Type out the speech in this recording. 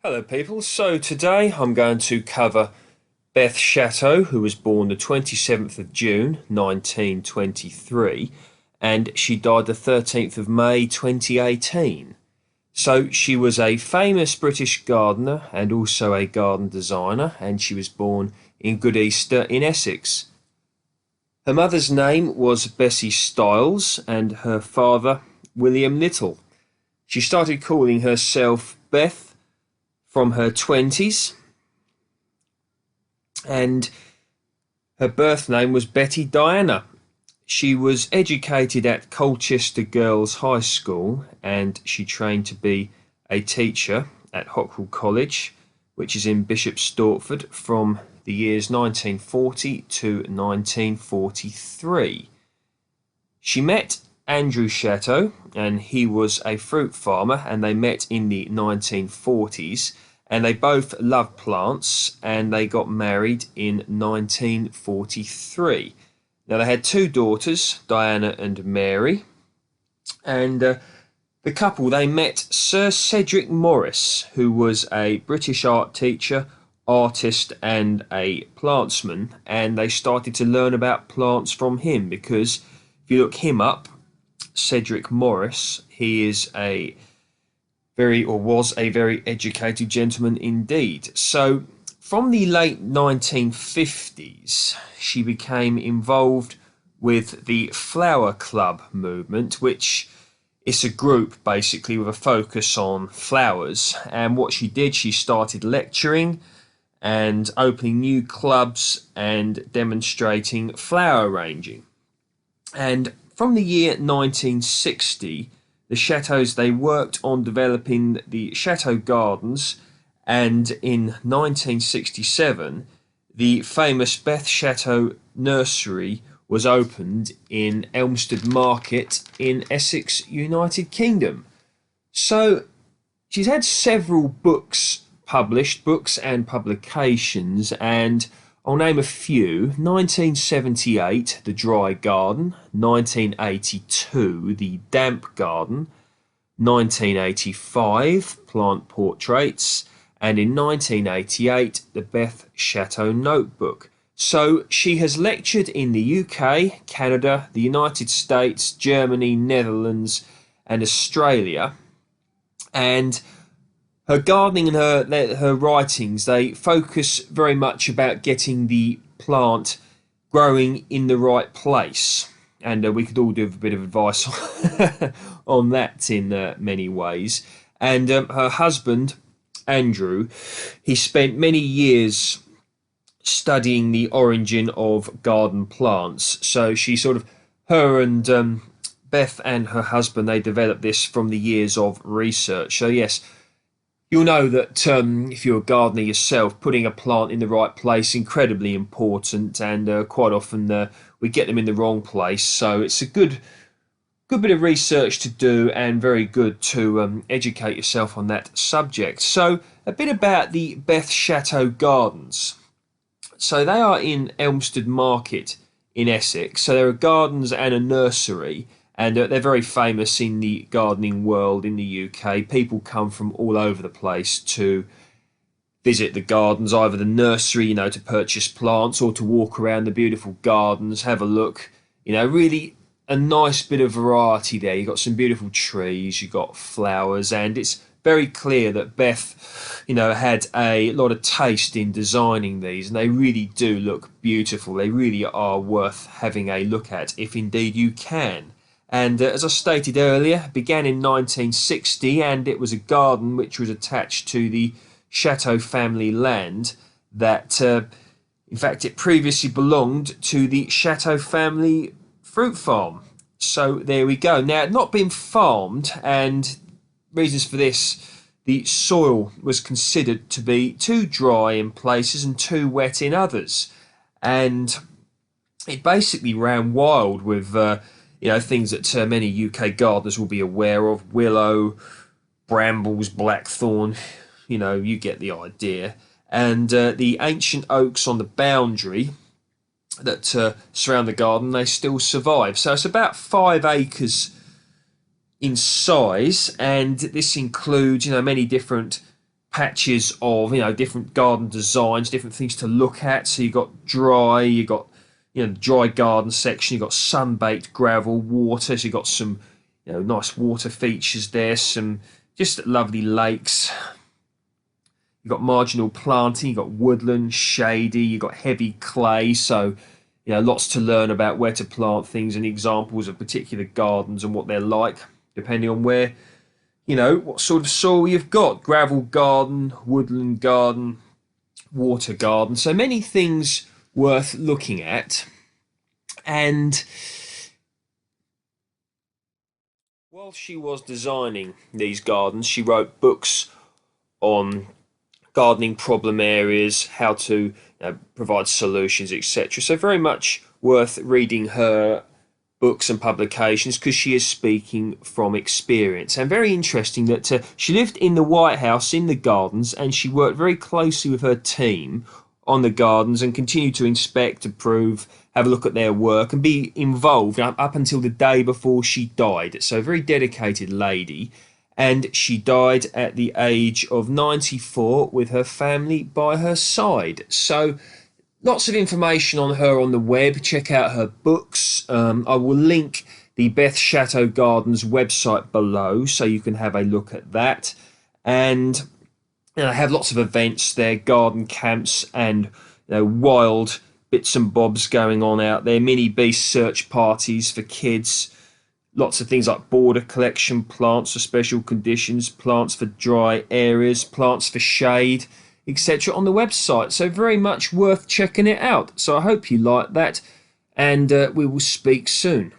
Hello people, so today I'm going to cover Beth Chatto, who was born the 27th of June 1923 and she died the 13th of May 2018. So she was a famous British gardener and also a garden designer, and she was born in Goodeyster in Essex. Her mother's name was Bessie Stiles and her father William Little. She started calling herself Beth from her 20s, and her birth name was Betty Diana. She was educated at Colchester Girls' High School and she trained to be a teacher at Hockrell College, which is in Bishop Stortford, from the years 1940 to 1943. She met Andrew Chatto, and he was a fruit farmer, and they met in the 1940s, and they both loved plants, and they got married in 1943. Now they had two daughters, Diana and Mary, and the couple, they met Sir Cedric Morris, who was a British art teacher, artist and a plantsman, and they started to learn about plants from him, because if you look him up, Cedric Morris, he is a was a very educated gentleman indeed. So from the late 1950s, she became involved with the Flower Club movement, which is a group basically with a focus on flowers. And what she did, she started lecturing and opening new clubs and demonstrating flower arranging. And from the year 1960, the Chattos, they worked on developing the Chatto Gardens, and in 1967, the famous Beth Chatto Nursery was opened in Elmstead Market in Essex, United Kingdom. So she's had several books published, books and publications, and I'll name a few. 1978, The Dry Garden. 1982, The Damp Garden. 1985, Plant Portraits. And in 1988, The Beth Chatto Notebook. So she has lectured in the UK, Canada, the United States, Germany, Netherlands, and Australia. And her gardening and her writings, they focus very much about getting the plant growing in the right place. And we could all do a bit of advice on that in many ways. And her husband, Andrew, he spent many years studying the origin of garden plants. So she her and Beth and her husband, they developed this from the years of research. So yes, you'll know that if you're a gardener yourself, putting a plant in the right place is incredibly important, and quite often we get them in the wrong place. So it's a good bit of research to do, and very good to educate yourself on that subject. So a bit about the Beth Chatto Gardens. So they are in Elmstead Market in Essex. So there are gardens and a nursery, and they're very famous in the gardening world in the UK. People come from all over the place to visit the gardens, either the nursery, to purchase plants, or to walk around the beautiful gardens, have a look. Really a nice bit of variety there. You've got some beautiful trees, you've got flowers, and it's very clear that Beth, had a lot of taste in designing these, and they really do look beautiful. They really are worth having a look at, if indeed you can. And as I stated earlier, it began in 1960, and it was a garden which was attached to the Chatto family land that, in fact, it previously belonged to the Chatto family fruit farm. So there we go. Now, it had not been farmed, and reasons for this: the soil was considered to be too dry in places and too wet in others. And it basically ran wild with things that many UK gardeners will be aware of: willow, brambles, blackthorn, you get the idea. And the ancient oaks on the boundary that surround the garden, they still survive. So it's about 5 acres in size, and this includes many different patches of different garden designs, different things to look at. So you got the dry garden section. You got sun-baked gravel, water. So you got some nice water features there. Some just lovely lakes. You've got marginal planting, you've got woodland, shady, you've got heavy clay. So, lots to learn about where to plant things and examples of particular gardens and what they're like, depending on what sort of soil you've got. Gravel garden, woodland garden, water garden. So many things worth looking at. And while she was designing these gardens, she wrote books on gardening problem areas, how to provide solutions, etc. So very much worth reading her books and publications because she is speaking from experience. And very interesting that she lived in the White House in the gardens, and she worked very closely with her team on the gardens and continued to inspect, approve, have a look at their work and be involved up until the day before she died. So a very dedicated lady. And she died at the age of 94 with her family by her side. So lots of information on her on the web. Check out her books. I will link the Beth Chatto Gardens website below so you can have a look at that. And I have lots of events there, garden camps and wild bits and bobs going on out there. Mini beast search parties for kids. Lots of things like border collection, plants for special conditions, plants for dry areas, plants for shade, etc. on the website. So very much worth checking it out. So I hope you like that, and we will speak soon.